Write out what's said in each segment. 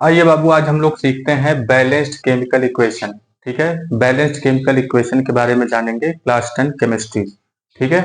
आइए बाबू, आज हम लोग सीखते हैं बैलेंस्ड केमिकल इक्वेशन। ठीक है, बैलेंस्ड केमिकल इक्वेशन के बारे में जानेंगे, क्लास 10 केमिस्ट्री। ठीक है,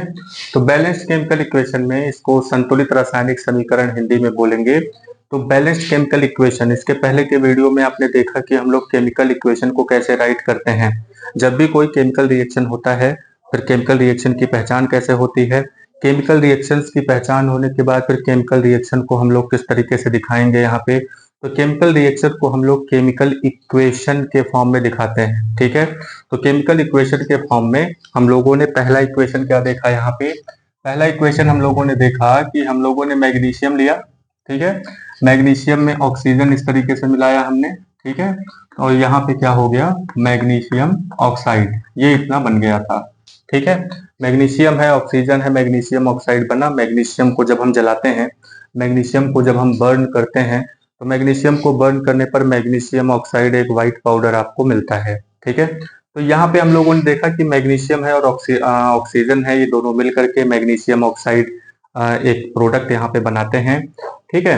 तो बैलेंस्ड केमिकल इक्वेशन में इसको संतुलित रासायनिक समीकरण हिंदी में बोलेंगे। तो बैलेंस्ड केमिकल इक्वेशन, इसके पहले के वीडियो में आपने देखा कि हम लोग केमिकल इक्वेशन को कैसे राइट करते हैं। जब भी कोई केमिकल रिएक्शन होता है, फिर केमिकल रिएक्शन की पहचान कैसे होती है, केमिकल रिएक्शंस की पहचान होने के बाद फिर केमिकल रिएक्शन को हम लोग किस तरीके से दिखाएंगे यहाँ पे। तो केमिकल रिएक्शन को हम लोग केमिकल इक्वेशन के फॉर्म में दिखाते हैं। ठीक है, तो केमिकल इक्वेशन के फॉर्म में हम लोगों ने पहला इक्वेशन क्या देखा यहाँ पे। पहला इक्वेशन हम लोगों ने देखा कि हम लोगों ने मैग्नीशियम लिया। ठीक है, मैग्नीशियम में ऑक्सीजन इस तरीके से मिलाया हमने। ठीक है, और यहाँ पे क्या हो गया, मैग्नीशियम ऑक्साइड, ये इतना बन गया था। ठीक है, मैग्नीशियम है, ऑक्सीजन है, मैग्नीशियम ऑक्साइड बना। मैग्नीशियम को जब हम जलाते हैं, मैग्नीशियम को जब हम बर्न करते हैं, तो मैग्नीशियम को बर्न करने पर मैग्नीशियम ऑक्साइड एक व्हाइट पाउडर आपको मिलता है। ठीक है, तो यहाँ पे हम लोगों ने देखा कि मैग्नीशियम है और ऑक्सीजन है, ये दोनों मिल करके मैग्नीशियम ऑक्साइड एक प्रोडक्ट यहाँ पे बनाते हैं। ठीक है,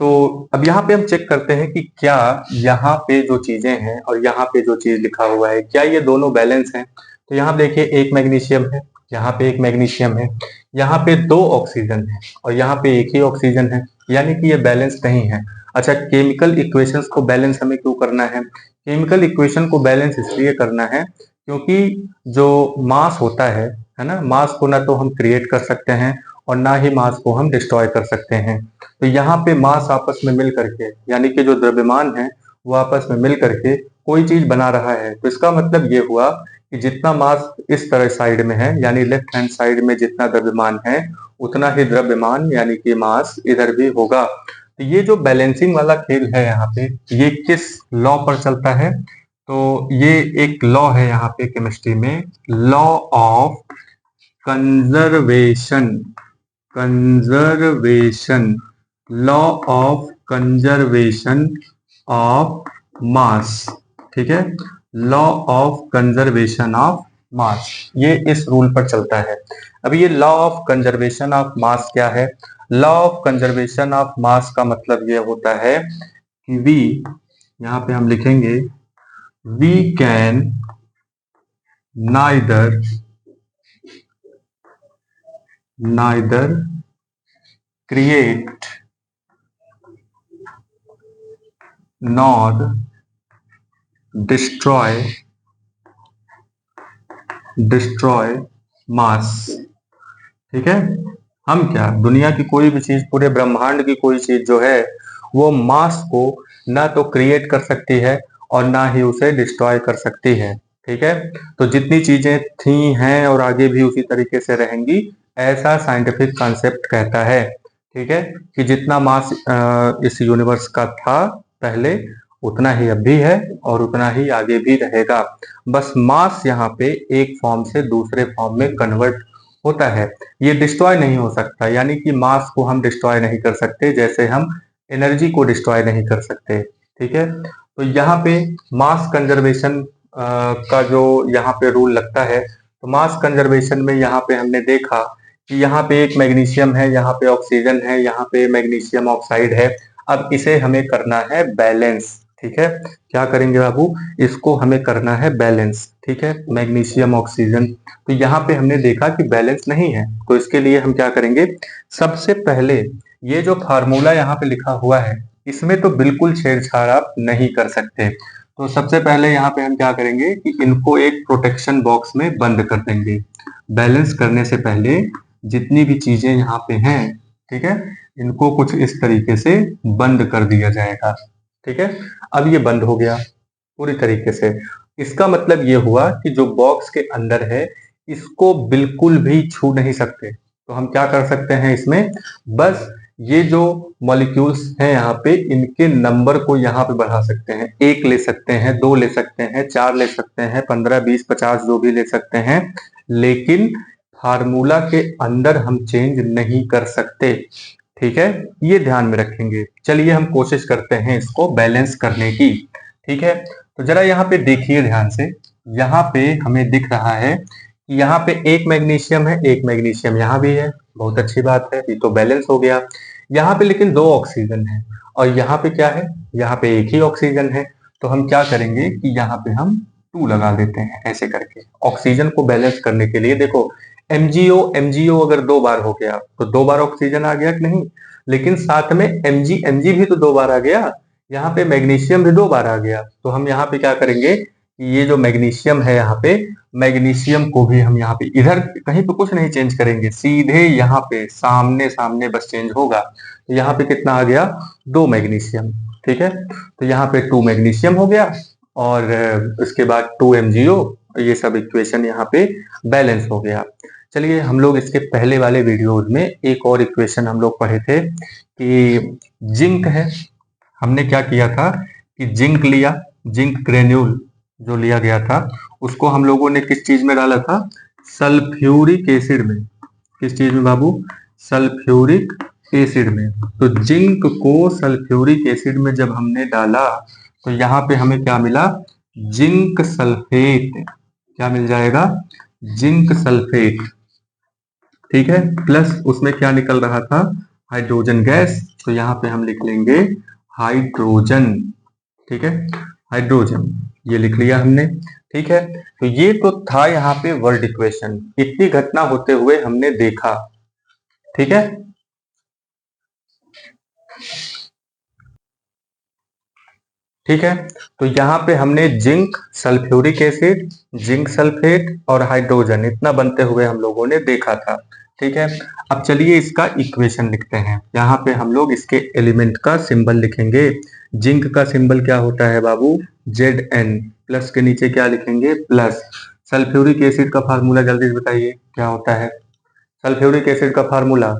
तो अब यहाँ पे हम चेक करते हैं कि क्या यहाँ पे जो चीजें हैं और यहाँ पे जो चीज लिखा हुआ है, क्या ये दोनों बैलेंस हैं। तो यहाँ देखिए, एक मैग्नीशियम है, यहाँ पे एक मैग्नीशियम है, यहाँ पे दो ऑक्सीजन है और यहाँ पे एक ही ऑक्सीजन है, यानी कि ये बैलेंस नहीं है। अच्छा, केमिकल इक्वेशंस को बैलेंस हमें क्यों करना है? केमिकल इक्वेशन को बैलेंस इसलिए करना है क्योंकि जो मास होता है ना, मास को ना तो हम क्रिएट कर सकते हैं और ना ही मास को हम डिस्ट्रॉय कर सकते हैं। तो यहाँ पे मास आपस में मिल करके, यानी कि जो द्रव्यमान है वो आपस में मिल करके कोई चीज बना रहा है। तो इसका मतलब ये हुआ कि जितना मास इस तरह साइड में है, यानी लेफ्ट हैंड साइड में जितना द्रव्यमान है, उतना ही द्रव्यमान यानी कि मास इधर भी होगा। तो ये जो बैलेंसिंग वाला खेल है यहाँ पे, ये किस लॉ पर चलता है? तो ये एक लॉ है यहाँ पे केमिस्ट्री में, law of conservation. Conservation, law of conservation of mass. ठीक है, law of conservation of mass, ये इस रूल पर चलता है। अब ये law of conservation of mass क्या है? Law of conservation of mass का मतलब ये होता है कि वी, यहां पे हम लिखेंगे, we can neither create nor destroy mass. ठीक है, हम क्या, दुनिया की कोई भी चीज, पूरे ब्रह्मांड की कोई चीज जो है, वो मास को ना तो क्रिएट कर सकती है और ना ही उसे डिस्ट्रॉय कर सकती है। ठीक है, तो जितनी चीजें थी हैं और आगे भी उसी तरीके से रहेंगी, ऐसा साइंटिफिक कॉन्सेप्ट कहता है। ठीक है, कि जितना मास इस यूनिवर्स का था पहले, उतना ही अब भी है और उतना ही आगे भी रहेगा। बस मास यहाँ पे एक फॉर्म से दूसरे फॉर्म में कन्वर्ट होता है, ये डिस्ट्रॉय नहीं हो सकता। यानी कि मास को हम डिस्ट्रॉय नहीं कर सकते, जैसे हम एनर्जी को डिस्ट्रॉय नहीं कर सकते। ठीक है, तो यहाँ पे मास कंजर्वेशन का जो यहाँ पे रूल लगता है, तो मास कंजर्वेशन में यहाँ पे हमने देखा कि यहाँ पे एक मैग्नीशियम है, यहाँ पे ऑक्सीजन है, यहाँ पे मैग्नीशियम ऑक्साइड है। अब इसे हमें करना है बैलेंस। ठीक है, क्या करेंगे बाबू, इसको हमें करना है बैलेंस। ठीक है, मैग्नीशियम ऑक्सीजन, तो यहाँ पे हमने देखा कि बैलेंस नहीं है, तो इसके लिए हम क्या करेंगे, सबसे पहले ये जो फार्मूला यहाँ पे लिखा हुआ है, इसमें तो बिल्कुल छेड़छाड़ आप नहीं कर सकते। तो सबसे पहले यहाँ पे हम क्या करेंगे कि इनको एक प्रोटेक्शन बॉक्स में बंद कर देंगे। बैलेंस करने से पहले जितनी भी चीजें यहाँ पे हैं, ठीक है, इनको कुछ इस तरीके से बंद कर दिया जाएगा। ठीक है, अब ये बंद हो गया पूरी तरीके से। इसका मतलब ये हुआ कि जो बॉक्स के अंदर है, इसको बिल्कुल भी छू नहीं सकते। तो हम क्या कर सकते हैं इसमें, बस ये जो मॉलिक्यूल्स हैं यहाँ पे, इनके नंबर को यहाँ पे बढ़ा सकते हैं। 1 ले सकते हैं, 2 ले सकते हैं, 4 ले सकते हैं, 15, 20, 50 जो भी ले सकते हैं, लेकिन फार्मूला के अंदर हम चेंज नहीं कर सकते। ठीक है, ये ध्यान में रखेंगे। चलिए हम कोशिश करते हैं इसको बैलेंस करने की। ठीक है, तो जरा यहाँ पे देखिए ध्यान से, यहाँ पे हमें दिख रहा है कि यहाँ पे एक मैग्नीशियम है, एक मैग्नीशियम यहाँ भी है, बहुत अच्छी बात है, ये तो बैलेंस हो गया। यहाँ पे लेकिन 2 ऑक्सीजन है और यहाँ पे क्या है, यहाँ पे एक ही ऑक्सीजन है, तो हम क्या करेंगे कि यहाँ पे हम 2 लगा देते हैं ऐसे करके। ऑक्सीजन को बैलेंस करने के लिए देखो MgO अगर 2 बार हो गया तो 2 बार ऑक्सीजन आ गया कि नहीं, लेकिन साथ में Mg भी तो 2 बार आ गया, यहाँ पे मैग्नीशियम भी 2 बार आ गया। तो हम यहाँ पे क्या करेंगे कि ये जो मैग्नीशियम है यहाँ पे, मैग्नीशियम को भी हम यहाँ पे इधर कहीं पे कुछ नहीं चेंज करेंगे, सीधे यहाँ पे सामने सामने बस चेंज होगा। तो यहाँ पे कितना आ गया 2 मैग्नीशियम, ठीक है। तो यहाँ पे 2 मैग्नीशियम हो गया और उसके बाद 2 MgO, ये सब इक्वेशन यहाँ पे बैलेंस हो गया। चलिए हम लोग इसके पहले वाले वीडियोज में एक और इक्वेशन हम लोग पढ़े थे कि जिंक है, हमने क्या किया था कि जिंक लिया, जिंक ग्रेन्यूल जो लिया गया था उसको हम लोगों ने किस चीज में डाला था, सल्फ्यूरिक एसिड में। किस चीज में बाबू, सल्फ्यूरिक एसिड में। तो जिंक को सल्फ्यूरिक एसिड में जब हमने डाला तो यहाँ पे हमें क्या मिला, जिंक सल्फेट। क्या मिल जाएगा, जिंक सल्फेट, ठीक है। प्लस उसमें क्या निकल रहा था, हाइड्रोजन गैस। तो यहाँ पे हम लिख लेंगे हाइड्रोजन, ठीक है, हाइड्रोजन, ये लिख लिया हमने, ठीक है। तो ये तो था यहाँ पे वर्ल्ड इक्वेशन, इतनी घटना होते हुए हमने देखा, ठीक है। ठीक है, तो यहाँ पे हमने zinc, sulphuric acid, zinc sulphate और हाइड्रोजन इतना बनते हुए हम लोगों ने देखा था, ठीक है। अब चलिए इसका इक्वेशन लिखते हैं। यहाँ पे हम लोग इसके एलिमेंट का सिंबल लिखेंगे। जिंक का सिंबल क्या होता है बाबू, Zn, प्लस के नीचे क्या लिखेंगे, प्लस। सल्फ्यूरिक एसिड का फार्मूला जल्दी से बताइए क्या होता है, सल्फ्यूरिक एसिड का फार्मूला,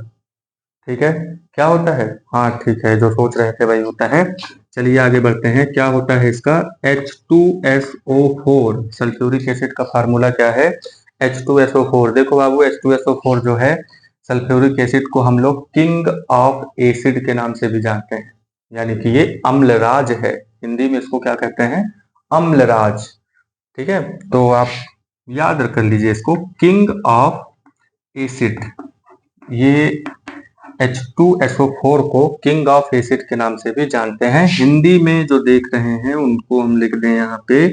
ठीक है, क्या होता है, हाँ ठीक है, जो सोच रहे थे वही होता है। चलिए आगे बढ़ते हैं, क्या होता है इसका, H2SO4। सल्फ्यूरिक एसिड का फार्मूला क्या है, H2SO4। देखो बाबू H2SO4 जो है, सल्फ्यूरिक एसिड को हम लोग किंग ऑफ एसिड के नाम से भी जानते हैं, यानी कि ये अम्लराज है, हिंदी में इसको क्या कहते हैं, अम्लराज, ठीक है। तो आप याद कर लीजिए इसको, किंग ऑफ एसिड। ये H2SO4 को किंग ऑफ एसिड के नाम से भी जानते हैं। हिंदी में जो देख रहे हैं उनको हम लिख दें यहाँ पे,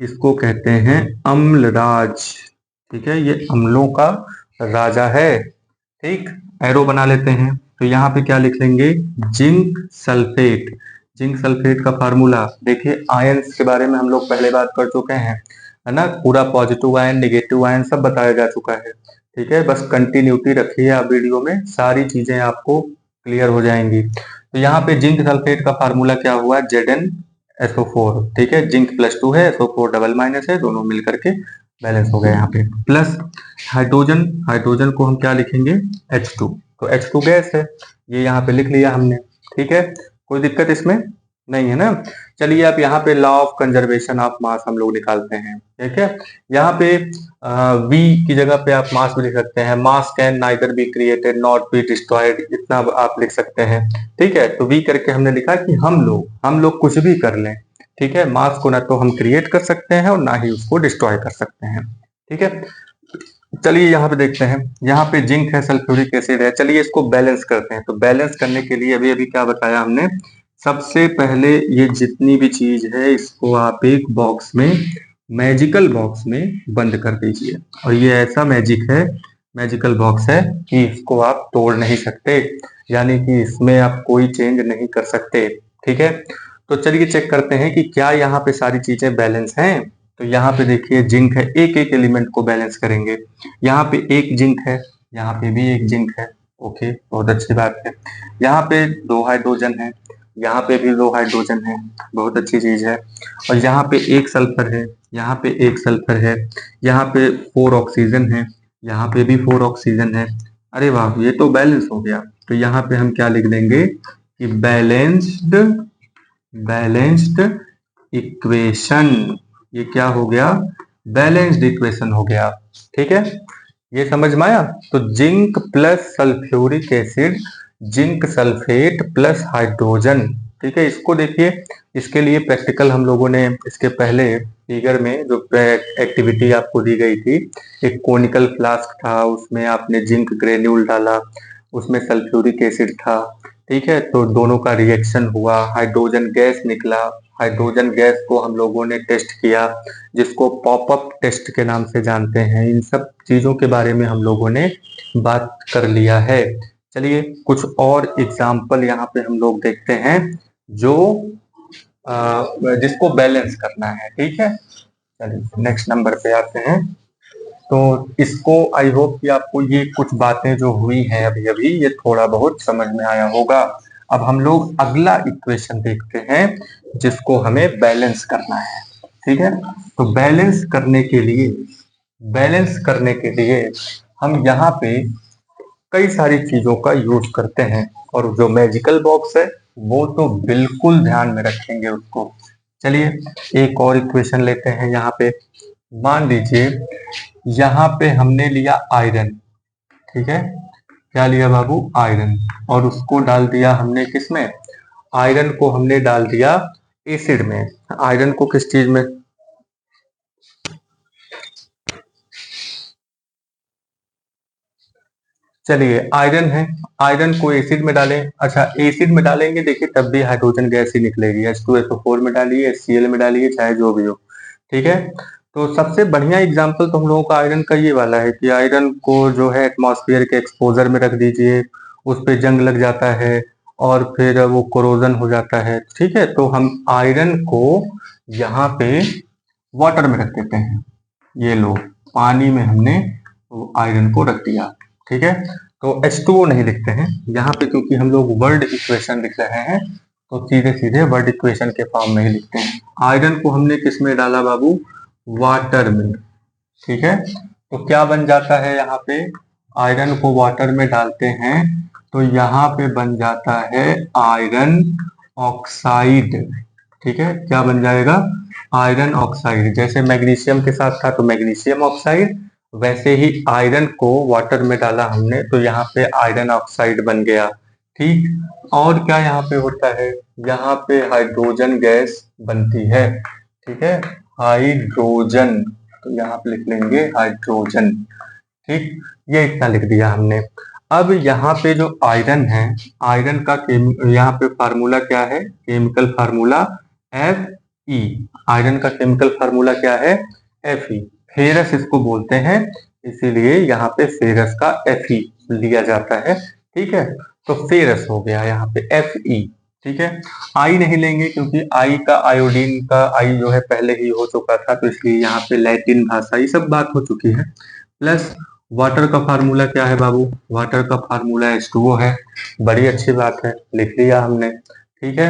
इसको कहते हैं अम्लराज, ठीक है, ये अम्लों का राजा है, ठीक। एरो बना लेते हैं, तो यहाँ पे क्या लिख लेंगे, जिंक सल्फेट। जिंक सल्फेट का फार्मूला देखिए, आयंस के बारे में हम लोग पहले बात कर चुके हैं, है ना, पूरा पॉजिटिव आयन नेगेटिव आयन सब बताया जा चुका है, ठीक है। बस कंटिन्यूटी रखिए आप वीडियो में, सारी चीजें आपको क्लियर हो जाएंगी। तो यहाँ पे जिंक सल्फेट का फार्मूला क्या हुआ, ZnSO4, ठीक है, जिंक +2 है, SO4 डबल माइनस है, दोनों मिल करके बैलेंस हो गया यहाँ पे। प्लस हाइड्रोजन, हाइड्रोजन को हम क्या लिखेंगे, H2, तो H2 गैस है, ये यहाँ पे लिख लिया हमने, ठीक है, कोई दिक्कत इसमें नहीं है ना। चलिए आप यहाँ पे law of conservation of mass हम लोग निकालते हैं, ठीक है। यहाँ पे V की जगह पे आप मास भी लिख सकते हैं, मास can neither be created not be destroyed, इतना आप लिख सकते हैं, ठीक है। तो V करके हमने लिखा कि हम लोग कुछ भी कर लें, ठीक है, मास को ना तो हम क्रिएट कर सकते हैं और ना ही उसको डिस्ट्रॉय कर सकते हैं, ठीक है। चलिए यहाँ पे देखते हैं, यहाँ पे जिंक है, सल्फ्यूरिक एसिड है, चलिए इसको बैलेंस करते हैं। तो बैलेंस करने के लिए अभी अभी क्या बताया हमने, सबसे पहले ये जितनी भी चीज है इसको आप एक बॉक्स में, मैजिकल बॉक्स में बंद कर दीजिए। और ये ऐसा मैजिक है, मैजिकल बॉक्स है कि इसको आप तोड़ नहीं सकते, यानी कि इसमें आप कोई चेंज नहीं कर सकते, ठीक है। तो चलिए चेक करते हैं कि क्या यहाँ पे सारी चीजें बैलेंस हैं। तो यहाँ पे देखिए जिंक है, एक एक एलिमेंट को बैलेंस करेंगे। यहाँ पे एक जिंक है, यहाँ पे भी एक जिंक है, ओके, बहुत अच्छी बात है। यहाँ पे 2 हाइड्रोजन है, यहाँ पे भी 2 हाइड्रोजन है, बहुत अच्छी चीज है। और यहाँ पे एक सल्फर है, यहाँ पे एक सल्फर है, यहाँ पे 4 ऑक्सीजन है, यहाँ पे भी 4 ऑक्सीजन है। अरे वाह, ये तो बैलेंस हो गया। तो यहाँ पे हम क्या लिख देंगे कि बैलेंस्ड, बैलेंस्ड इक्वेशन, ये क्या हो गया, बैलेंस्ड इक्वेशन हो गया, ठीक है। ये समझ में आया। तो zinc plus sulphuric acid, zinc sulphate plus hydrogen, ठीक है। इसको देखिए, इसके लिए प्रैक्टिकल हम लोगों ने इसके पहले फिगर में जो एक्टिविटी आपको दी गई थी, एक कोनिकल फ्लास्क था, उसमें आपने जिंक ग्रेन्यूल डाला, उसमें सल्फ्यूरिक एसिड था, ठीक है, तो दोनों का रिएक्शन हुआ, हाइड्रोजन गैस निकला। हाइड्रोजन गैस को हम लोगों ने टेस्ट किया, जिसको पॉपअप टेस्ट के नाम से जानते हैं। इन सब चीजों के बारे में हम लोगों ने बात कर लिया है। चलिए कुछ और एग्जाम्पल यहाँ पे हम लोग देखते हैं जो जिसको बैलेंस करना है। ठीक है, चलिए नेक्स्ट नंबर पे आते हैं। तो इसको आई होप कि आपको ये कुछ बातें जो हुई हैं अभी अभी ये थोड़ा बहुत समझ में आया होगा। अब हम लोग अगला इक्वेशन देखते हैं जिसको हमें बैलेंस करना है। ठीक है, तो बैलेंस करने के लिए हम यहाँ पे कई सारी चीजों का यूज करते हैं, और जो मैजिकल बॉक्स है वो तो बिल्कुल ध्यान में रखेंगे उसको। चलिए एक और इक्वेशन लेते हैं। यहाँ पे मान लीजिए यहाँ पे हमने लिया आयरन। ठीक है, क्या लिया बाबू? आयरन। और उसको डाल दिया हमने किसमें? आयरन को हमने डाल दिया एसिड में। आयरन को किस चीज में? चलिए आयरन है, आयरन को एसिड में डालें। अच्छा एसिड में डालेंगे देखिए तब भी हाइड्रोजन गैस ही निकलेगी। H2SO4 में डालिए, HCl में डालिए, चाहे जो भी हो। ठीक है, तो सबसे बढ़िया एग्जाम्पल तो हम लोगों का आयरन का ये वाला है कि आयरन को जो है एटमॉस्फेयर के एक्सपोजर में रख दीजिए, उस पर जंग लग जाता है और फिर वो कोरोजन हो जाता है। ठीक है, तो हम आयरन को यहाँ पे वाटर में रख देते हैं। ये लो, पानी में हमने आयरन को रख दिया। ठीक है, तो H2O नहीं लिखते हैं यहाँ पे क्योंकि हम लोग वर्ड इक्वेशन लिख रहे हैं, तो सीधे सीधे वर्ड इक्वेशन के फॉर्म में ही लिखते हैं। आयरन को हमने किस में डाला बाबू? वाटर में। ठीक है, तो क्या बन जाता है यहाँ पे? आयरन को वाटर में डालते हैं तो यहाँ पे बन जाता है आयरन ऑक्साइड। ठीक है, क्या बन जाएगा? Iron oxide. जैसे मैग्नीशियम के साथ था तो मैग्नीशियम ऑक्साइड, वैसे ही आयरन को वाटर में डाला हमने तो यहाँ पे आयरन ऑक्साइड बन गया। ठीक, और क्या यहाँ पे होता है? यहाँ पे हाइड्रोजन गैस बनती है। ठीक है, हाइड्रोजन, तो यहाँ पे लिख लेंगे हाइड्रोजन। ठीक, ये इतना लिख दिया हमने। अब यहाँ पे जो आयरन है, आयरन का यहाँ पे फार्मूला क्या है? Chemical formula Fe। आयरन का केमिकल फार्मूला क्या है? Fe। फेरस इसको बोलते हैं, इसीलिए यहाँ पे फेरस का Fe लिया जाता है। ठीक है, तो फेरस हो गया यहाँ पे Fe। ठीक है, आई नहीं लेंगे क्योंकि आई का आयोडीन का आई जो है पहले ही हो चुका था, तो इसलिए यहाँ पे लैटिन भाषा ये सब बात हो चुकी है। प्लस वाटर का फार्मूला क्या है बाबू? वाटर का फार्मूला H2O है। बड़ी अच्छी बात है, लिख लिया हमने। ठीक है,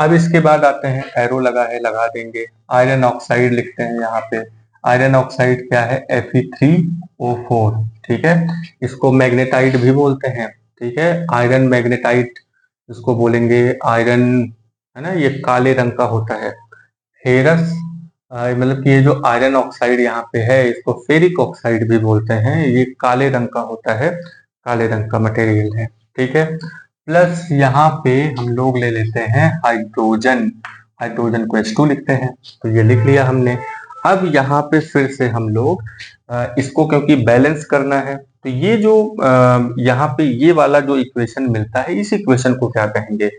अब इसके बाद आते हैं, एरो लगा है लगा देंगे, आयरन ऑक्साइड लिखते हैं यहाँ पे। आयरन ऑक्साइड क्या है? Fe3O4। ठीक है, इसको मैग्नेटाइट भी बोलते हैं। ठीक है, आयरन मैग्नेटाइट इसको बोलेंगे। आयरन है ना, ये काले रंग का होता है। फेरस मतलब कि ये जो आयरन ऑक्साइड यहाँ पे है इसको फेरिक ऑक्साइड भी बोलते हैं। ये काले रंग का होता है, काले रंग का मटेरियल है। ठीक है, प्लस यहाँ पे हम लोग ले लेते हैं हाइड्रोजन। हाइड्रोजन को H2 लिखते हैं, तो ये लिख लिया हमने। अब यहाँ पे फिर से हम लोग इसको क्योंकि बैलेंस करना है, तो ये जो यहाँ पे ये वाला जो इक्वेशन मिलता है, इस इक्वेशन को क्या कहेंगे?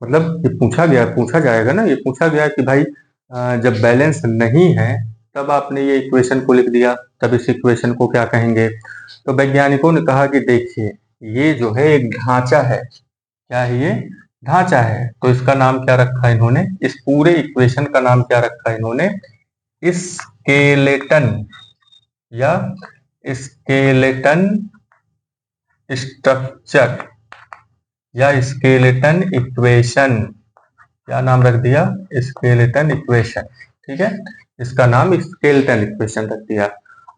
मतलब ये पूछा जाएगा ना, ये पूछा गया कि भाई जब बैलेंस नहीं है तब आपने ये इक्वेशन को लिख दिया, तब इस इक्वेशन को क्या कहेंगे? तो वैज्ञानिकों ने कहा कि देखिए ये जो है एक ढांचा है। क्या है ये? ढांचा है। तो इसका नाम क्या रखा इन्होंने? इस पूरे इक्वेशन का नाम क्या रखा इन्होंने? स्केलेटन या स्केलेटन स्ट्रक्चर या स्केलेटन इक्वेशन। क्या नाम रख दिया? Skeleton equation. ठीक है, इसका नाम स्केलेटन इक्वेशन रख दिया।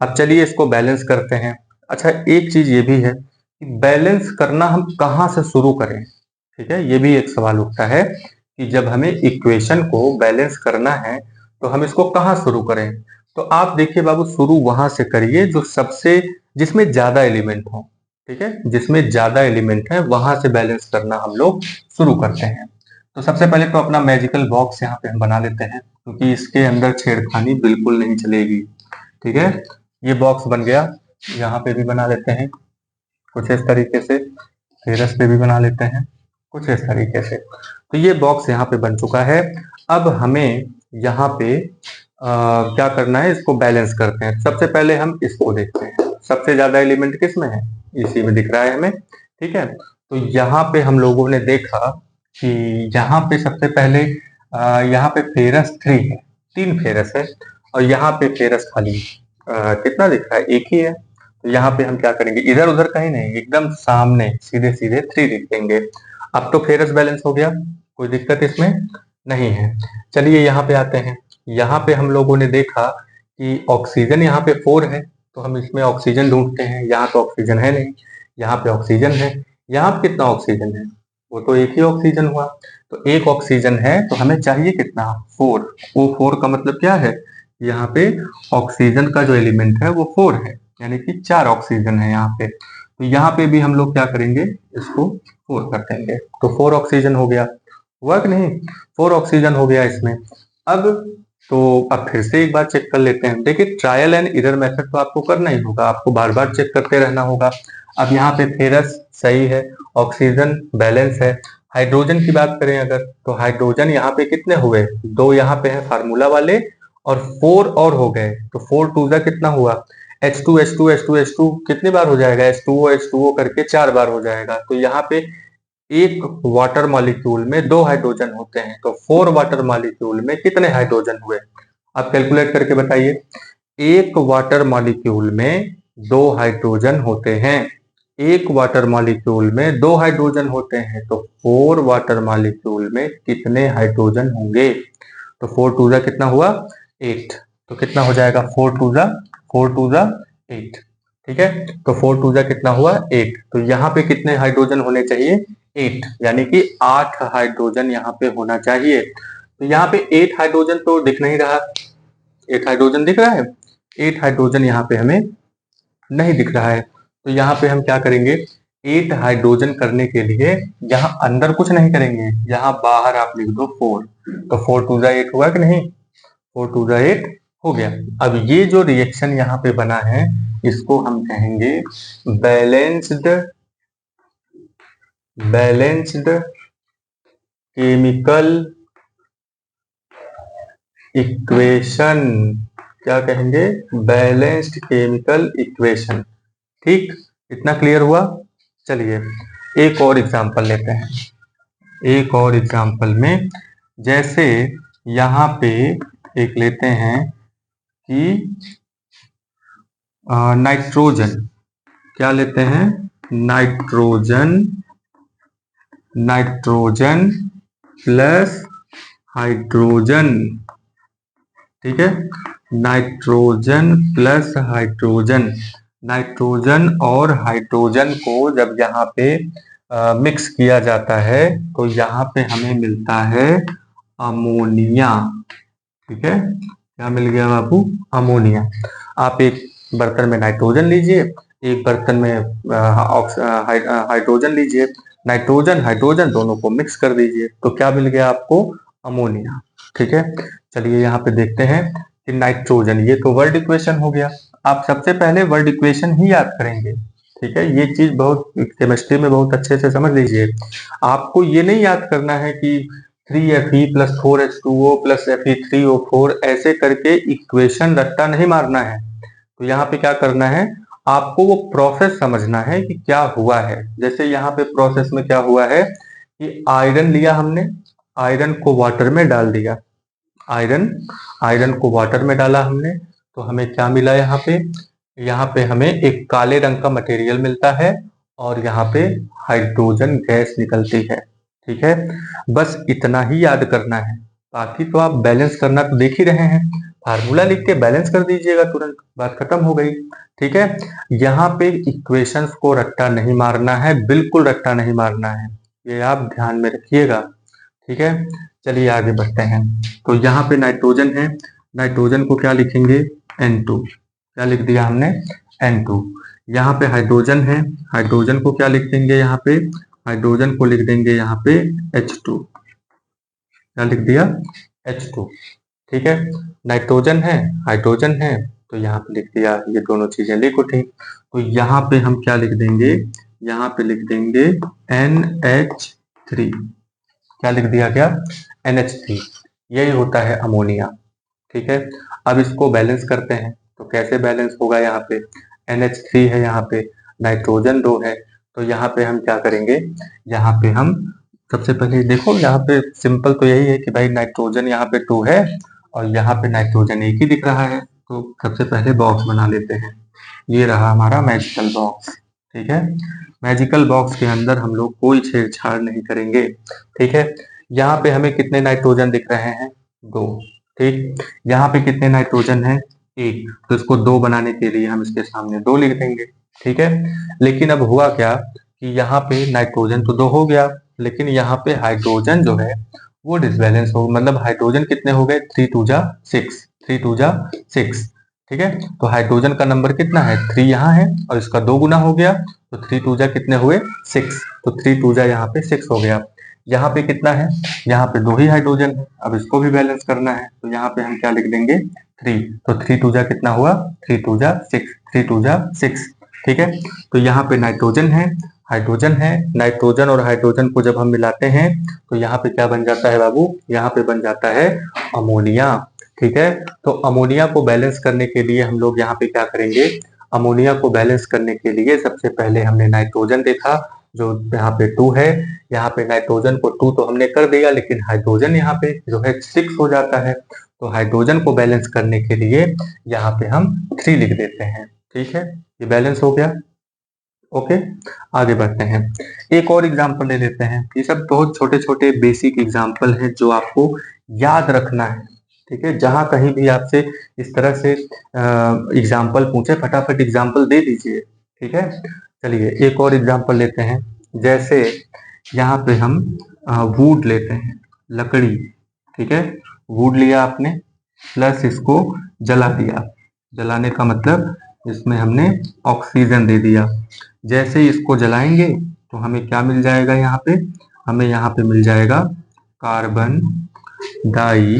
अब चलिए इसको बैलेंस करते हैं। अच्छा एक चीज ये भी है कि बैलेंस करना हम कहाँ से शुरू करें? ठीक है, ये भी एक सवाल उठता है कि जब हमें इक्वेशन को बैलेंस करना है तो हम इसको कहाँ शुरू करें? तो आप देखिए बाबू, शुरू वहां से करिए जो सबसे जिसमें ज्यादा एलिमेंट हो। ठीक है, जिसमें ज्यादा एलिमेंट है वहां से बैलेंस करना हम लोग शुरू करते हैं। तो सबसे पहले तो अपना मैजिकल बॉक्स यहाँ पे हम बना लेते हैं क्योंकि इसके अंदर छेड़खानी बिल्कुल नहीं चलेगी। ठीक है, ये बॉक्स बन गया। यहाँ पे भी बना लेते हैं कुछ इस तरीके से, फेरस पे भी बना लेते हैं। कुछ इस तरीके से। तो ये बॉक्स यहाँ पे बन चुका है। अब हमें यहाँ पे क्या करना है, इसको बैलेंस करते हैं। सबसे पहले हम इसको देखते हैं, सबसे ज्यादा एलिमेंट किस में है, इसी में दिख रहा है हमें। ठीक है, तो यहाँ पे हम लोगों ने देखा कि यहाँ पे सबसे पहले यहाँ पे फेरस 3 है, 3 फेरस है, और यहाँ पे फेरस खाली कितना दिख रहा है, एक ही है। तो यहाँ पे हम क्या करेंगे, इधर उधर कहीं नहीं, एकदम सामने सीधे सीधे 3 लिख देंगे। अब तो फेरस बैलेंस हो गया, कोई दिक्कत इसमें नहीं है। चलिए यहाँ पे आते हैं। यहाँ पे हम लोगों ने देखा कि ऑक्सीजन यहाँ पे 4 है, तो हम इसमें ऑक्सीजन ढूंढते हैं। यहाँ तो ऑक्सीजन है नहीं, यहाँ पे ऑक्सीजन है। यहाँ पे कितना ऑक्सीजन है, वो तो एक ही ऑक्सीजन हुआ। तो एक ऑक्सीजन है तो हमें चाहिए कितना, 4। वो 4 का मतलब क्या है, यहाँ पे ऑक्सीजन का जो एलिमेंट है वो 4 है, यानी कि 4 ऑक्सीजन है यहाँ पे। तो यहाँ पे भी हम लोग क्या करेंगे, इसको 4 कर देंगे, तो 4 ऑक्सीजन हो गया, हुआ कि नहीं, 4 ऑक्सीजन हो गया इसमें। अब तो अब फिर से एक बार चेक कर लेते हैं। देखिए ट्रायल एंड एरर मेथड तो आपको करना ही होगा, आपको बार बार चेक करते रहना होगा। अब यहाँ पे फेरस सही है, ऑक्सीजन बैलेंस है। हाइड्रोजन की बात करें अगर, तो हाइड्रोजन यहाँ पे कितने हुए, 2 यहाँ पे है फार्मूला वाले, और 4 और हो गए, तो 4 टू जा कितना हुआ, H2 H2 H2 H2 कितनी बार हो जाएगा, H2O H2O करके 4 बार हो जाएगा। तो यहाँ पे एक वाटर मॉलिक्यूल में 2 हाइड्रोजन होते हैं, तो 4 वाटर मॉलिक्यूल में कितने हाइड्रोजन हुए, आप कैलकुलेट करके बताइए। एक वाटर मॉलिक्यूल में 2 हाइड्रोजन होते हैं, एक वाटर मॉलिक्यूल में 2 हाइड्रोजन होते हैं, तो 4 वाटर मॉलिक्यूल में कितने हाइड्रोजन होंगे, तो 4 टू जा कितना हुआ, 8। तो कितना हो जाएगा, 4 टू जा 8। ठीक है, तो 4 टू जा कितना हुआ, 8। तो यहाँ पे कितने हाइड्रोजन होने चाहिए, 8, यानी कि 8 हाइड्रोजन यहाँ पे होना चाहिए। तो यहाँ पे 8 हाइड्रोजन तो दिख नहीं रहा, 8 हाइड्रोजन दिख रहा है, 8 हाइड्रोजन यहाँ पे हमें नहीं दिख रहा है। तो यहाँ पे हम क्या करेंगे, 8 हाइड्रोजन करने के लिए यहाँ अंदर कुछ नहीं करेंगे, यहाँ बाहर आप लिख दो 4। तो 4 टू जा 8 हुआ कि नहीं, 4 टू जा 8 हो गया। अब ये जो रिएक्शन यहाँ पे बना है, इसको हम कहेंगे बैलेंस्ड केमिकल इक्वेशन, क्या कहेंगे, बैलेंस्ड केमिकल इक्वेशन। ठीक, इतना क्लियर हुआ। चलिए एक और एग्जांपल लेते हैं। एक और एग्जांपल में जैसे यहाँ पे एक लेते हैं कि नाइट्रोजन, क्या लेते हैं, नाइट्रोजन प्लस हाइड्रोजन। ठीक है, नाइट्रोजन प्लस हाइड्रोजन। नाइट्रोजन और हाइड्रोजन को जब यहाँ पे मिक्स किया जाता है तो यहाँ पे हमें मिलता है अमोनिया। ठीक है, क्या मिल गया बाबू, अमोनिया। आप एक बर्तन में नाइट्रोजन लीजिए, एक बर्तन में हाइड्रोजन लीजिए, नाइट्रोजन हाइड्रोजन दोनों को मिक्स कर दीजिए, तो क्या मिल गया आपको, अमोनिया। ठीक है, चलिए यहाँ पे देखते हैं कि नाइट्रोजन, ये तो वर्ड इक्वेशन हो गया। आप सबसे पहले वर्ड इक्वेशन ही याद करेंगे। ठीक है, ये चीज बहुत केमिस्ट्री में बहुत अच्छे से समझ लीजिए। आपको ये नहीं याद करना है कि 3Fe plus 4H2O plus Fe3O4 ऐसे करके इक्वेशन रट्टा नहीं मारना है। तो यहाँ पे क्या करना है, आपको वो प्रोसेस समझना है कि क्या हुआ है। जैसे यहाँ पे प्रोसेस में क्या हुआ है कि आयरन लिया हमने, आयरन को वाटर में डाल दिया, आयरन को वाटर में डाला हमने, तो हमें क्या मिला, यहाँ पे हमें एक काले रंग का मटेरियल मिलता है, और यहाँ पे हाइड्रोजन गैस निकलती है। ठीक है, बस इतना ही याद करना है, बाकी तो आप बैलेंस करना तो देख ही रहे हैं, फार्मूला लिख के बैलेंस कर दीजिएगा, तुरंत बात खत्म हो गई। ठीक है, यहाँ पे इक्वेशंस को रट्टा नहीं मारना है, बिल्कुल रट्टा नहीं मारना है, ये आप ध्यान में रखिएगा। ठीक है, चलिए आगे बढ़ते हैं। तो यहाँ पे नाइट्रोजन है, नाइट्रोजन को क्या लिखेंगे, N2, क्या लिख दिया हमने, N2। यहाँ पे हाइड्रोजन है, हाइड्रोजन को क्या लिख देंगे, यहाँ पे हाइड्रोजन को लिख देंगे यहाँ पे H2, क्या लिख दिया, H2। ठीक है, नाइट्रोजन है, हाइड्रोजन है, तो यहाँ पे लिख दिया, ये दोनों चीजें लिख उठी। तो यहाँ पे हम क्या लिख देंगे, यहाँ पे लिख देंगे NH3 NH3, क्या लिख दिया गया? NH3, यही होता है अमोनिया। ठीक है, अब इसको बैलेंस करते हैं तो कैसे बैलेंस होगा? यहाँ पे NH3 है, यहाँ पे नाइट्रोजन 2 है, तो यहाँ पे हम क्या करेंगे? यहाँ पे हम सबसे पहले देखो, यहाँ पे सिंपल तो यही है कि भाई नाइट्रोजन यहाँ पे 2 है और यहाँ पे नाइट्रोजन एक ही दिख रहा है, तो सबसे पहले बॉक्स बना लेते हैं। ये रहा हमारा मैजिकल बॉक्स। ठीक है, मैजिकल बॉक्स के अंदर हम लोग कोई छेड़छाड़ नहीं करेंगे। ठीक है, यहाँ पे हमें कितने नाइट्रोजन दिख रहे हैं? 2। ठीक, यहाँ पे कितने नाइट्रोजन है? 1, तो इसको 2 बनाने के लिए हम इसके सामने 2 लिख देंगे। ठीक है, लेकिन अब हुआ क्या कि यहाँ पे नाइट्रोजन तो 2 हो गया, लेकिन यहाँ पे हाइड्रोजन जो है वो डिसबैलेंस हो, मतलब हाइड्रोजन कितने हो गए? 3 2 जा 6, 3 2 जा 6। ठीक है, तो हाइड्रोजन का नंबर कितना है? 3 यहाँ है और इसका 2 गुना हो गया, तो 3 2 जा कितने हुए? 6, तो 3 2 जा यहाँ पे 6 हो गया। यहाँ पे कितना है? यहाँ पे 2 ही हाइड्रोजन है, अब इसको भी बैलेंस करना है, तो यहाँ पे हम क्या लिख देंगे? 3, तो 3 2 जा कितना हुआ? 3 2 जा 6, 3 2 जा 6। ठीक है, तो यहाँ पे नाइट्रोजन है, हाइड्रोजन है, नाइट्रोजन और हाइड्रोजन को जब हम मिलाते हैं तो यहाँ पे क्या बन जाता है बाबू? यहाँ पे बन जाता है अमोनिया। ठीक है, तो अमोनिया को बैलेंस करने के लिए हम लोग यहाँ पे क्या करेंगे? अमोनिया को बैलेंस करने के लिए सबसे पहले हमने नाइट्रोजन देखा जो यहाँ पे 2 है, यहाँ पे नाइट्रोजन को 2 तो हमने कर दिया, लेकिन हाइड्रोजन यहाँ पे जो है 6 हो जाता है, तो हाइड्रोजन को बैलेंस करने के लिए यहाँ पे हम 3 लिख देते हैं। ठीक है, ये बैलेंस हो गया। ओके, आगे बढ़ते हैं, एक और एग्जाम्पल ले लेते हैं। ये सब बहुत छोटे छोटे बेसिक एग्जाम्पल हैं जो आपको याद रखना है। ठीक है, जहां कहीं भी आपसे इस तरह से एग्जाम्पल पूछे, फटाफट एग्जाम्पल दे दीजिए। ठीक है, चलिए एक और एग्जाम्पल लेते हैं। जैसे यहाँ पे हम वुड लेते हैं, लकड़ी। ठीक है, वुड लिया आपने, प्लस इसको जला दिया। जलाने का मतलब इसमें हमने ऑक्सीजन दे दिया। जैसे ही इसको जलाएंगे तो हमें क्या मिल जाएगा? यहाँ पे हमें यहाँ पे मिल जाएगा कार्बन डाई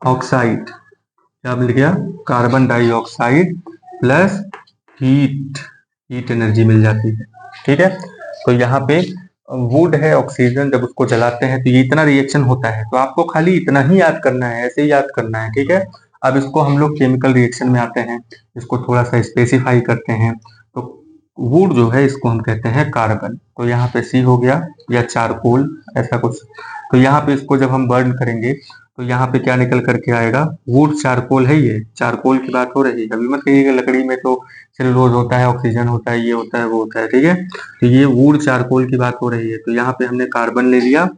ऑक्साइड। क्या मिल गया? Carbon dioxide plus heat, heat energy मिल जाती है। ठीक है, तो यहाँ पे वुड है, ऑक्सीजन, जब उसको जलाते हैं तो ये इतना रिएक्शन होता है, तो आपको खाली इतना ही याद करना है, ऐसे ही याद करना है। ठीक है, अब इसको हम लोग केमिकल रिएक्शन में आते हैं, इसको थोड़ा सा स्पेसिफाई करते हैं। तो वुड जो है इसको हम कहते हैं कार्बन, तो यहाँ पे सी हो गया, या चारकोल ऐसा कुछ। तो यहाँ पे इसको जब हम बर्न करेंगे तो यहाँ पे क्या निकल करके आएगा? वुड चारकोल है, ये चारकोल की बात हो रही है। अभी मत कहिएगा लकड़ी में तो सेलुलोज होता है, ऑक्सीजन होता है, ये होता है, वो होता है। ठीक है, तो ये वुड चारकोल की बात हो रही है, तो यहाँ पे हमने कार्बन ले लिया।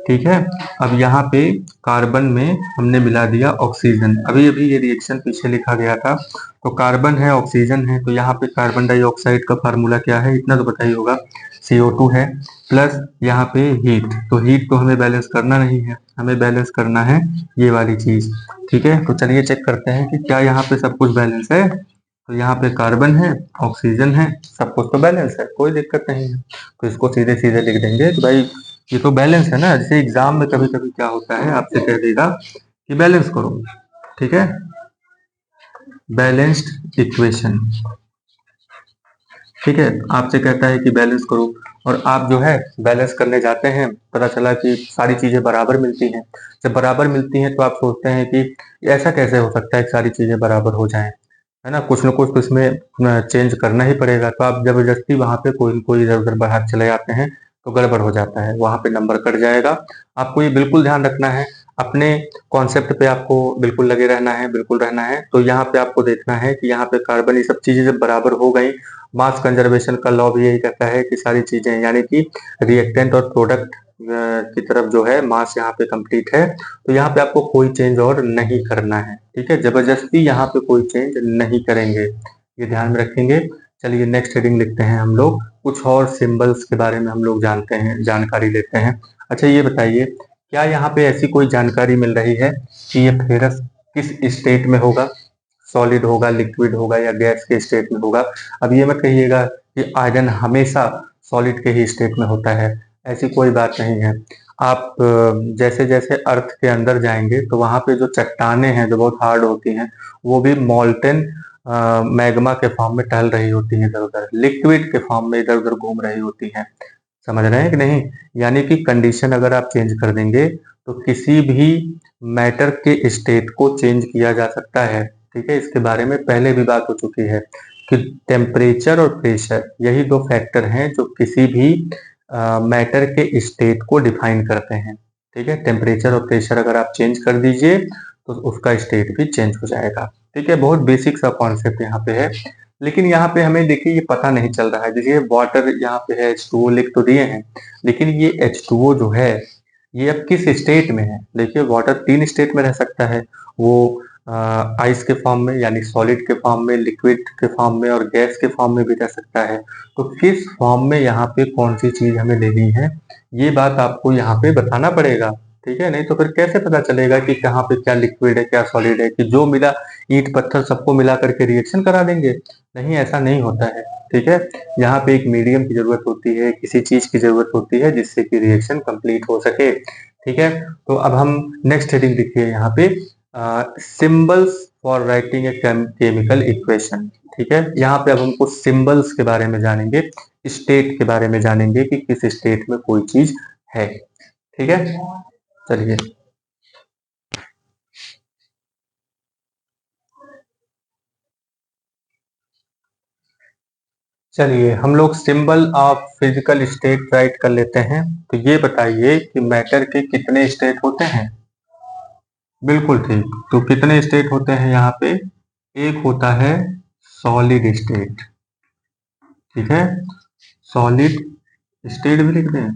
ठीक है, अब यहाँ पे कार्बन में हमने मिला दिया ऑक्सीजन। अभी अभी ये रिएक्शन पीछे लिखा गया था, तो कार्बन है, ऑक्सीजन है, तो यहाँ पे कार्बन डाइऑक्साइड का फार्मूला क्या है? इतना तो पता ही होगा, CO2 है, प्लस यहाँ पे हीट। तो हीट तो हमें बैलेंस करना नहीं है, हमें बैलेंस करना है ये वाली चीज। ठीक है, तो चलिए चेक करते हैं कि क्या यहाँ पे सब कुछ बैलेंस है। तो यहाँ पे कार्बन है, ऑक्सीजन है, सब कुछ तो बैलेंस है, कोई दिक्कत नहीं है, तो इसको सीधे सीधे लिख देंगे कि भाई ये तो बैलेंस है ना। जैसे एग्जाम में कभी कभी क्या होता है, आपसे कह देगा कि बैलेंस करो। ठीक है, बैलेंस्ड इक्वेशन। ठीक है, आपसे कहता है कि बैलेंस करो, और आप जो है बैलेंस करने जाते हैं, पता चला कि सारी चीजें बराबर मिलती हैं। जब बराबर मिलती हैं तो आप सोचते हैं कि ऐसा कैसे हो सकता है कि सारी चीजें बराबर हो जाएं, है ना, कुछ ना कुछ तो इसमें चेंज करना ही पड़ेगा। तो आप जबरदस्ती वहां पे कोई न कोई इधर उधर बढ़ा चले जाते हैं, तो गड़बड़ हो जाता है, वहां पे नंबर कट जाएगा। आपको ये बिल्कुल ध्यान रखना है, अपने कॉन्सेप्ट पे आपको बिल्कुल लगे रहना है, बिल्कुल रहना है। तो यहाँ पे आपको देखना है कि यहाँ पे कार्बन, ये सब चीजें जब बराबर हो गई, मास कंजर्वेशन का लॉ भी यही कहता है कि सारी चीजें, यानी कि रिएक्टेंट और प्रोडक्ट की तरफ जो है मास यहाँ पे कंप्लीट है, तो यहाँ पे आपको कोई चेंज और नहीं करना है। ठीक है, जबरदस्ती यहाँ पे कोई चेंज नहीं करेंगे, ये ध्यान में रखेंगे। चलिए नेक्स्ट हेडिंग लिखते हैं हम लोग, कुछ और सिंबल्स के बारे में हम लोग जानते हैं, जानकारी लेते हैं। अच्छा ये बताइए, क्या यहाँ पे ऐसी कोई जानकारी मिल रही है कि ये फेरस किस स्टेट में होगा? सॉलिड होगा, लिक्विड होगा, या गैस के स्टेट में होगा? अब ये मत कहिएगा कि आयरन हमेशा सॉलिड के ही स्टेट में होता है, ऐसी कोई बात नहीं है। आप जैसे जैसे अर्थ के अंदर जाएंगे तो वहां पे जो चट्टानें हैं जो बहुत हार्ड होती हैं, वो भी मॉल्टेन मैग्मा के फॉर्म में टहल रही होती हैं, इधर उधर लिक्विड के फॉर्म में इधर उधर घूम रही होती हैं। समझ रहे हैं कि नहीं? यानी कि कंडीशन अगर आप चेंज कर देंगे तो किसी भी मैटर के स्टेट को चेंज किया जा सकता है। ठीक है, इसके बारे में पहले भी बात हो चुकी है कि टेम्परेचर और प्रेशर यही दो फैक्टर हैं जो किसी भी मैटर के स्टेट को डिफाइन करते हैं। ठीक है, टेम्परेचर और प्रेशर अगर आप चेंज कर दीजिए तो उसका स्टेट भी चेंज हो जाएगा। ठीक है, बहुत बेसिक सा कॉन्सेप्ट यहाँ पे है, लेकिन यहाँ पे हमें देखिए ये पता नहीं चल रहा है। जैसे वाटर यहाँ पे है, H2O लिख तो दिए हैं, लेकिन ये H2O जो है ये अब किस स्टेट में है? देखिए वाटर 3 स्टेट में रह सकता है, वो आइस के फॉर्म में यानी सॉलिड के फॉर्म में, लिक्विड के फॉर्म में और गैस के फॉर्म में भी रह सकता है। तो किस फॉर्म में यहाँ पे कौन सी चीज हमें लेनी है, ये बात आपको यहाँ पे बताना पड़ेगा। ठीक है, नहीं तो फिर कैसे पता चलेगा कि कहाँ पे क्या लिक्विड है क्या सॉलिड है, कि जो मिला ईंट पत्थर सबको मिला करके रिएक्शन करा देंगे? नहीं, ऐसा नहीं होता है। ठीक है, यहाँ पे एक मीडियम की जरूरत होती है, किसी चीज की जरूरत होती है जिससे कि रिएक्शन कंप्लीट हो सके। ठीक है, तो अब हम नेक्स्ट हेडिंग देखिए यहाँ पे, symbols for writing a chemical equation. ठीक है, यहाँ पे अब हम कुछ सिंबल्स के बारे में जानेंगे, स्टेट के बारे में जानेंगे कि किस स्टेट में कोई चीज है। ठीक है, चलिए चलिए हम लोग symbol of physical state right कर लेते हैं। तो ये बताइए कि मैटर के कितने स्टेट होते हैं? बिल्कुल ठीक। तो कितने स्टेट होते हैं यहाँ पे? एक होता है सॉलिड स्टेट। ठीक है, सॉलिड स्टेट भी लिख दें,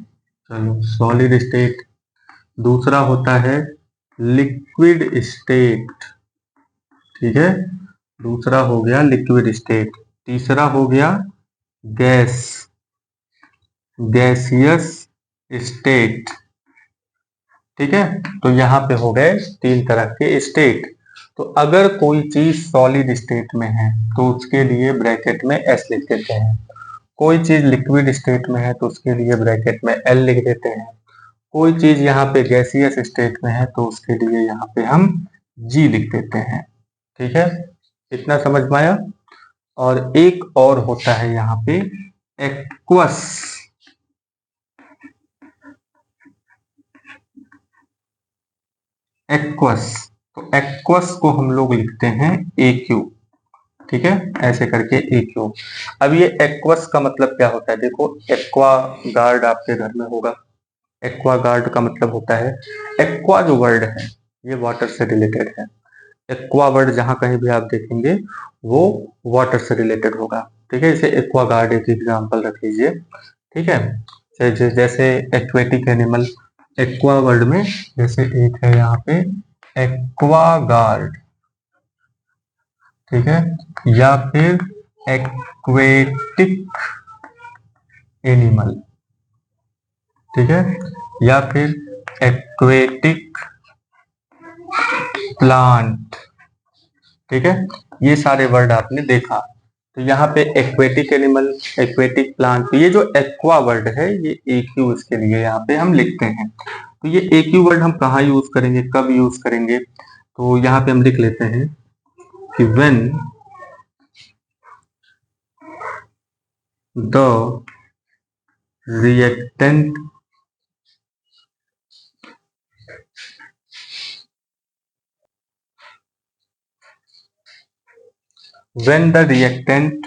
चलो सॉलिड स्टेट। दूसरा होता है लिक्विड स्टेट। ठीक है, दूसरा हो गया लिक्विड स्टेट। तीसरा हो गया गैस, गैसियस स्टेट। ठीक है, तो यहाँ पे हो गए 3 तरह के स्टेट। तो अगर कोई चीज सॉलिड स्टेट में है तो उसके लिए ब्रैकेट में S लिख देते हैं, कोई चीज लिक्विड स्टेट में है तो उसके लिए ब्रैकेट में L लिख देते हैं, कोई चीज यहाँ पे गैसियस स्टेट में है तो उसके लिए यहाँ पे हम G लिख देते हैं। ठीक है, इतना समझ में आया? और एक और होता है यहाँ पे एक्वस। एक्वस, तो एक्वस को हम लोग लिखते हैं AQ। ठीक है, ऐसे करके AQ। अब ये एक्वस का मतलब क्या होता है? देखो एक्वा गार्ड आपके घर में होगा। एक्वा गार्ड का मतलब होता है, एक्वा जो वर्ड है ये वाटर से रिलेटेड है। एक्वा वर्ड जहां कहीं भी आप देखेंगे वो वाटर से रिलेटेड होगा। ठीक है, इसे एक्वा गार्ड एक एग्जांपल रख लीजिए। ठीक है, जैसे एक्वेटिक एनिमल, एक्वा वर्ड में जैसे एक है यहाँ पे एक्वा गार्ड। ठीक है, या फिर एक्वेटिक एनिमल। ठीक है, या फिर एक्वेटिक प्लांट। ठीक है, ये सारे वर्ड आपने देखा। तो यहाँ पे एक्वेटिक एनिमल, एक्वेटिक प्लांट, तो ये जो एक्वा वर्ड है ये AQ इसके लिए यहाँ पे हम लिखते हैं। तो ये AQ वर्ड हम कहाँ यूज करेंगे, कब यूज करेंगे? तो यहाँ पे हम लिख लेते हैं कि when the reactant when the reactant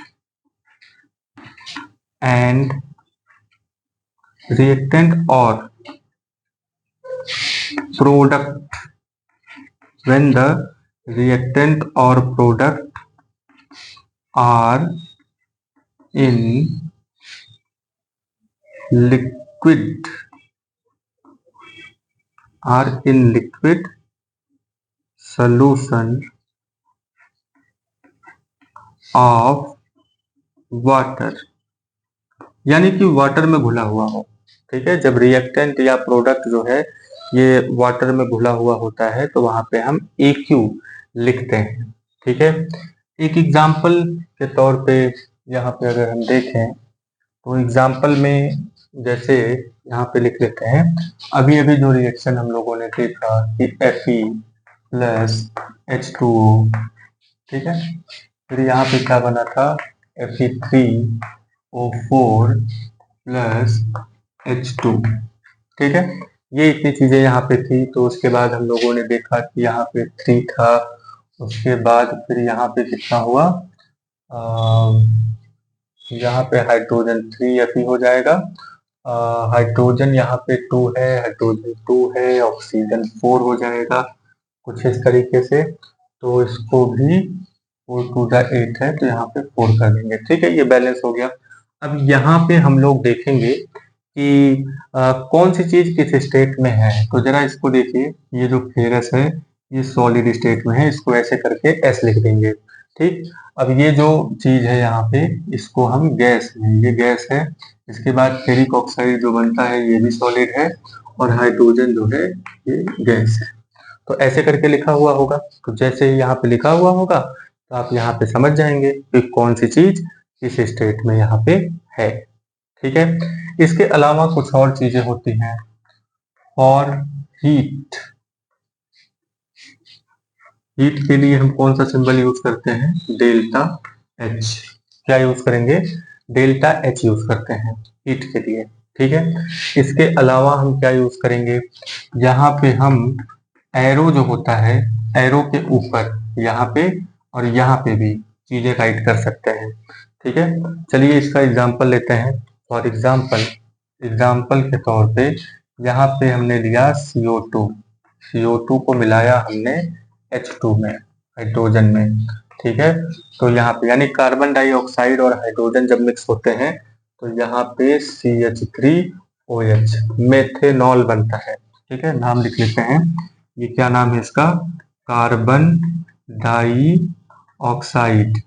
and reactant or product, when the reactant or product are in liquid, are in liquid solution of water, यानी कि वाटर में घुला हुआ हो। ठीक है, जब रिएक्टेंट या प्रोडक्ट जो है ये वाटर में घुला हुआ होता है तो वहां पे हम AQ लिखते हैं। ठीक है, एक एग्जाम्पल के तौर पे यहाँ पे अगर हम देखें तो एग्जाम्पल में जैसे यहाँ पे लिख लेते हैं, अभी अभी जो रिएक्शन हम लोगों ने देखा कि Fe प्लस H2O। ठीक है, फिर यहाँ पे क्या बना था, Fe3O4 प्लस H2। ठीक है, ये इतनी चीजें यहाँ पे थी। तो उसके बाद हम लोगों ने देखा कि यहाँ पे 3 था। उसके बाद फिर यहाँ पे कितना हुआ, यहाँ पे हाइड्रोजन 3 Fe हो जाएगा। हाइड्रोजन यहाँ पे 2 है, हाइड्रोजन 2 है, ऑक्सीजन 4 हो जाएगा कुछ इस तरीके से। तो इसको भी 4 2 8 है, तो यहाँ पे 4 कर देंगे। ठीक है, ये बैलेंस हो गया। अब यहाँ पे हम लोग देखेंगे कि कौन सी चीज किस स्टेट में है। तो जरा इसको देखिए, ये जो फेरस है ये सॉलिड स्टेट में है, इसको ऐसे करके एस लिख देंगे। ठीक, अब ये जो चीज है यहाँ पे, इसको हम गैस में, ये गैस है। इसके बाद फेरिक ऑक्साइड जो बनता है ये भी सॉलिड है, और हाइड्रोजन जो है ये गैस है। तो ऐसे करके लिखा हुआ होगा। तो जैसे ही यहाँ पे लिखा हुआ होगा तो आप यहाँ पे समझ जाएंगे कि कौन सी चीज किस स्टेट में यहाँ पे है। ठीक है, इसके अलावा कुछ और चीजें होती हैं। और हीट, हीट के लिए हम कौन सा सिंबल यूज करते हैं, डेल्टा एच। क्या यूज करेंगे, डेल्टा एच यूज करते हैं हीट के लिए। ठीक है, इसके अलावा हम क्या यूज करेंगे, यहाँ पे हम एरो जो होता है, एरो के ऊपर यहाँ पे और यहाँ पे भी चीजें राइट कर सकते हैं। ठीक है, चलिए इसका एग्जांपल लेते हैं। फॉर एग्जांपल, एग्जांपल के तौर पे यहाँ पे हमने लिया CO2, CO2 को मिलाया हमने H2 में, हाइड्रोजन में। ठीक है, तो यहाँ पे यानी कार्बन डाइऑक्साइड और हाइड्रोजन जब मिक्स होते हैं तो यहाँ पे CH3OH मेथेनॉल बनता है। ठीक है, नाम लिख लेते हैं, ये क्या नाम है इसका, कार्बन डाई ऑक्साइड।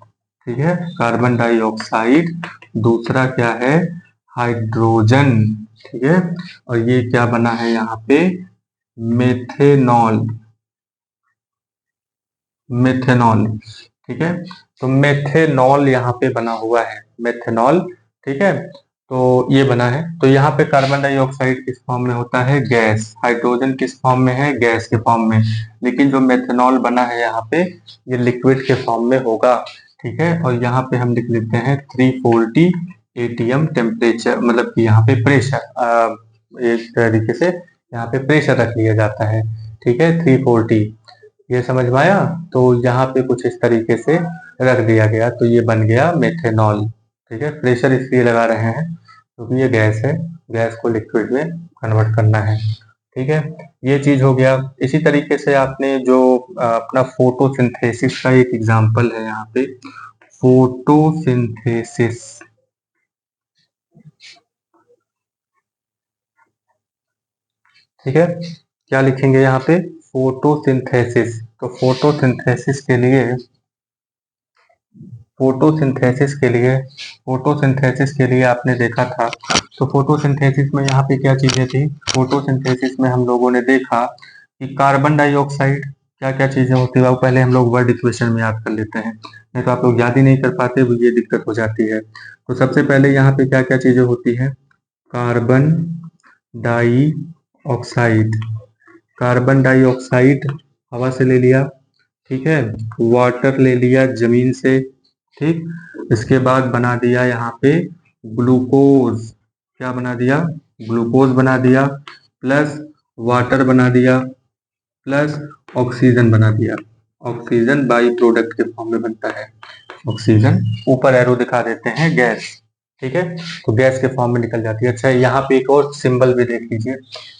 ठीक है, कार्बन डाइऑक्साइड, दूसरा क्या है, हाइड्रोजन। ठीक है, और ये क्या बना है यहाँ पे, मेथेनॉल, मेथेनॉल। ठीक है, तो मेथेनॉल यहाँ पे बना हुआ है, मेथेनॉल। ठीक है, तो ये बना है। तो यहाँ पे कार्बन डाइऑक्साइड किस फॉर्म में होता है, गैस। हाइड्रोजन किस फॉर्म में है, गैस के फॉर्म में। लेकिन जो मेथेनॉल बना है यहाँ पे, ये लिक्विड के फॉर्म में होगा। ठीक है, और यहाँ पे हम लिख लेते हैं 340 ATM टेम्परेचर, मतलब कि यहाँ पे प्रेशर, एक तरीके से यहाँ पे प्रेशर रख लिया जाता है। ठीक है, 340, ये समझ में आया। तो यहाँ पे कुछ इस तरीके से रख दिया गया, तो ये बन गया मेथेनॉल। ठीक है, प्रेशर इसलिए लगा रहे हैं क्योंकि ये गैस है, गैस को लिक्विड में कन्वर्ट करना है। ठीक है, ये चीज हो गया। इसी तरीके से आपने जो अपना फोटोसिंथेसिस का एक एग्जांपल है यहाँ पे, फोटोसिंथेसिस। ठीक है, क्या लिखेंगे यहाँ पे, फोटोसिंथेसिस। तो फोटोसिंथेसिस के लिए, फोटोसिंथेसिस के लिए, फोटोसिंथेसिस के लिए आपने देखा था। तो फोटोसिंथेसिस में यहाँ पे क्या चीजें थी, फोटोसिंथेसिस में हम लोगों ने देखा कि कार्बन डाइऑक्साइड, क्या क्या चीजें होती है वो पहले हम लोग वर्ड इक्वेशन में याद कर लेते हैं, नहीं तो आप लोग याद ही नहीं कर पाते, तो ये दिक्कत हो जाती है। तो सबसे पहले यहाँ पे क्या क्या चीजें होती है, carbon dioxide, carbon dioxide हवा से ले लिया। ठीक है, वाटर ले लिया जमीन से। ठीक, इसके बाद बना दिया यहाँ पे ग्लूकोज, क्या बना दिया, ग्लूकोज बना दिया, प्लस वाटर बना दिया, प्लस ऑक्सीजन बना दिया। ऑक्सीजन बाई प्रोडक्ट के फॉर्म में बनता है, ऑक्सीजन। ऊपर एरो दिखा देते हैं, गैस। ठीक है, तो गैस के फॉर्म में निकल जाती है। अच्छा, यहाँ पे एक और सिंबल भी देख लीजिए,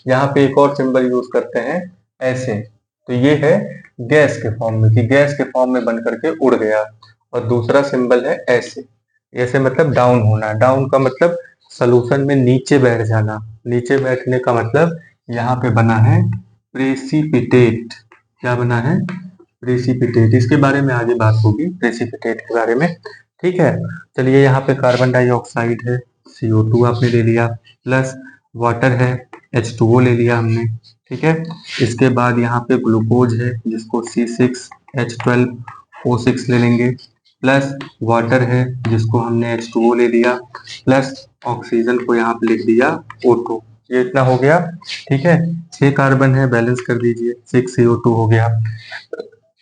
यहाँ पे एक और सिंबल यूज करते हैं ऐसे। तो ये है गैस के फॉर्म में, कि गैस के फॉर्म में बन करके उड़ गया। और दूसरा सिंबल है ऐसे, ऐसे मतलब डाउन होना। डाउन का मतलब सोल्यूशन में नीचे बैठ जाना, नीचे बैठने का मतलब यहाँ पे बना है प्रेसिपिटेट। क्या बना है, प्रेसिपिटेट। इसके बारे में आगे बात होगी, प्रेसिपिटेट के बारे में। ठीक है, चलिए यहाँ पे कार्बन डाइऑक्साइड है, CO2 आपने ले लिया, प्लस वाटर है, H2O ले लिया हमने। ठीक है, इसके बाद यहाँ पे ग्लूकोज है जिसको C6H12O6 ले लेंगे, प्लस वाटर है जिसको हमने H2O ले लिया, प्लस ऑक्सीजन को यहाँ पे लिख दिया O2। ये इतना हो गया। ठीक है, 6 कार्बन है, बैलेंस कर दीजिए, 6CO2 हो गया।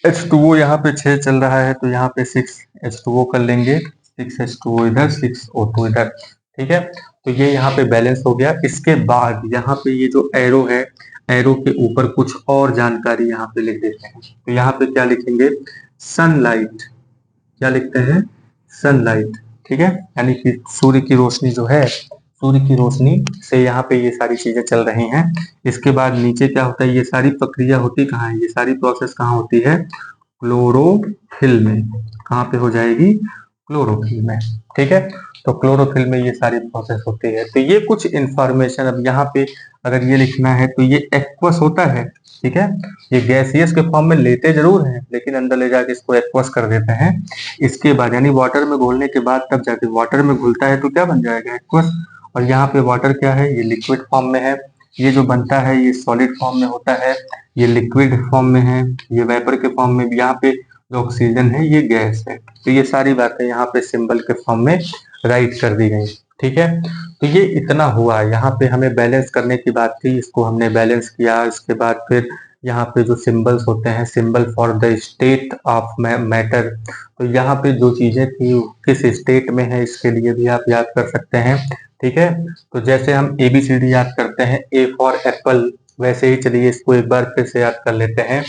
H2O यहाँ पे 6 चल रहा है, तो यहाँ पे 6H2O कर लेंगे, 6H2O इधर, 6O2 इधर। ठीक है, तो ये यहाँ पे बैलेंस हो गया। इसके बाद यहाँ पे ये जो एरो है, एरो के ऊपर कुछ और जानकारी यहाँ पे लिख देते हैं। तो यहाँ पे क्या लिखेंगे, सनलाइट, क्या लिखते हैं, सनलाइट। ठीक है, यानी कि सूर्य की रोशनी जो है, सूर्य की रोशनी से यहाँ पे ये सारी चीजें चल रही हैं। इसके बाद नीचे क्या होता है, ये सारी प्रक्रिया होती कहाँ है, ये सारी प्रोसेस कहाँ होती है, क्लोरोफिल में। कहाँ पे हो जाएगी, क्लोरोफिल में। ठीक है, तो क्लोरोफिल में ये सारी प्रोसेस होती है। तो ये कुछ इंफॉर्मेशन अब यहाँ पे अगर ये लिखना है तो ये एक्वस होता है। ठीक है, ये गैसियस के फॉर्म में लेते जरूर हैं लेकिन अंदर ले जाके इसको एक्वस कर देते हैं। इसके बाद यानी वाटर में घोलने के बाद तब जाके वाटर में घुलता है तो क्या बन जाएगा, एक्वस। और यहाँ पे वाटर क्या है, ये लिक्विड फॉर्म में है। ये जो बनता है ये सॉलिड फॉर्म में होता है, ये लिक्विड फॉर्म में है, ये वेपर के फॉर्म में भी। यहाँ पे जो ऑक्सीजन है ये गैस है। तो ये सारी बातें यहाँ पे सिंबल के फॉर्म में राइट कर दी गई। ठीक है, तो ये इतना हुआ। यहाँ पे हमें बैलेंस करने की बात थी, इसको हमने बैलेंस किया। इसके बाद फिर यहाँ पे जो सिंबल्स होते हैं, symbol for the state of matter, तो यहाँ पे जो चीजें थी किस स्टेट में है इसके लिए भी आप याद कर सकते हैं। ठीक है, तो जैसे हम ABCD याद करते हैं, A फॉर एप्पल, वैसे ही चलिए इसको एक बार फिर से याद कर लेते हैं।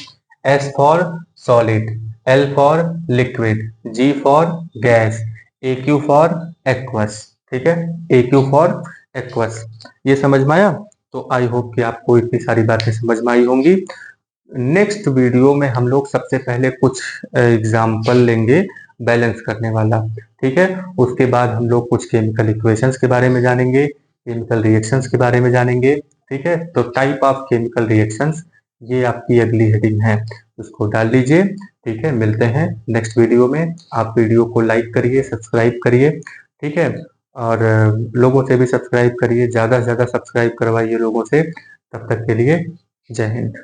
S for solid, L for liquid, G for gas, AQ for aqueous. ठीक है, AQ फॉर एक्वस। ये समझ में आया? तो आई होप कि आपको इतनी सारी बातें समझ में आई होंगी। नेक्स्ट वीडियो में हम लोग सबसे पहले कुछ एग्जाम्पल लेंगे बैलेंस करने वाला। ठीक है, उसके बाद हम लोग कुछ केमिकल इक्वेशंस के बारे में जानेंगे, केमिकल रिएक्शंस के बारे में जानेंगे। ठीक है, तो टाइप ऑफ केमिकल रिएक्शंस, ये आपकी अगली हेडिंग है, उसको डाल लीजिए। ठीक है, मिलते हैं नेक्स्ट वीडियो में। आप वीडियो को लाइक करिए, सब्सक्राइब करिए। ठीक है, और लोगों से भी सब्सक्राइब करिए, ज्यादा से ज्यादा सब्सक्राइब करवाइए लोगों से। तब तक के लिए जय हिंद।